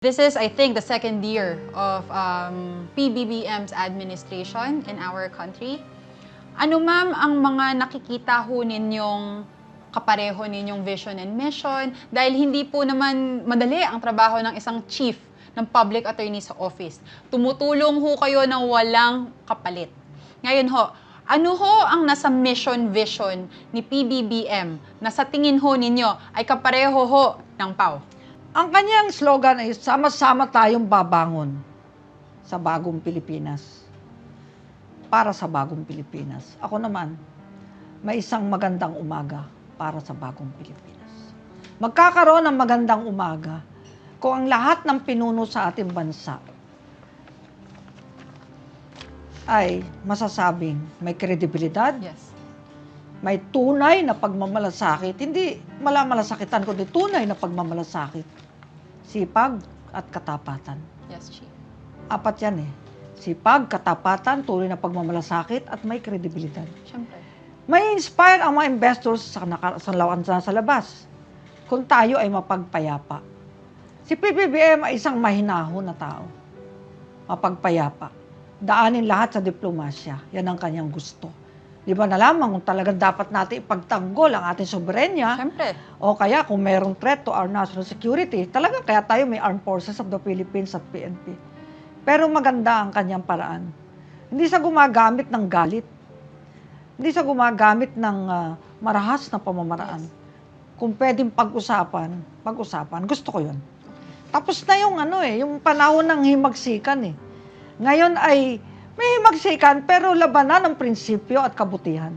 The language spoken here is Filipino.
This is, I think, the second year of PBBM's administration in our country. Ano ma'am ang mga nakikita ho ninyong kapareho ninyong vision and mission? Dahil hindi po naman madali ang trabaho ng isang chief ng public attorney sa office. Tumutulong ho kayo ng walang kapalit. Ngayon ho, ano ho ang nasa mission vision ni PBBM na sa tingin ho ninyo ay kapareho ho ng PAW? Ang kanyang slogan ay, sama-sama tayong babangon sa bagong Pilipinas. Para sa bagong Pilipinas. Ako naman, may isang magandang umaga para sa bagong Pilipinas. Magkakaroon ng magandang umaga kung ang lahat ng pinuno sa ating bansa ay masasabing may kredibilidad, Yes. may tunay na pagmamalasakit, hindi malamalasakitan, kundi tunay na pagmamalasakit, sipag at katapatan. Yes, Chief. Apat yan eh. Sipag, katapatan, tunay na pagmamalasakit, at may kredibilidad. Siyempre. May inspire ang mga investors sa labas kung tayo ay mapagpayapa. Si PBBM ay isang mahinahon na tao. Mapagpayapa. Daanin lahat sa diplomasya. Yan ang kanyang gusto. Di ba na lamang kung talagang dapat natin ipagtanggol ang ating soberenya, Siyempre. o kaya kung mayroong threat to our national security, talagang kaya tayo may Armed Forces of the Philippines at PNP. Pero maganda ang kanyang paraan. Hindi siya gumagamit ng galit. Hindi siya gumagamit ng marahas na pamamaraan. Yes. Kung pwedeng pag-usapan, gusto ko yun. Tapos na yung yung panahon ng himagsikan eh. Ngayon ay may himagsikan pero labanan ng prinsipyo at kabutihan.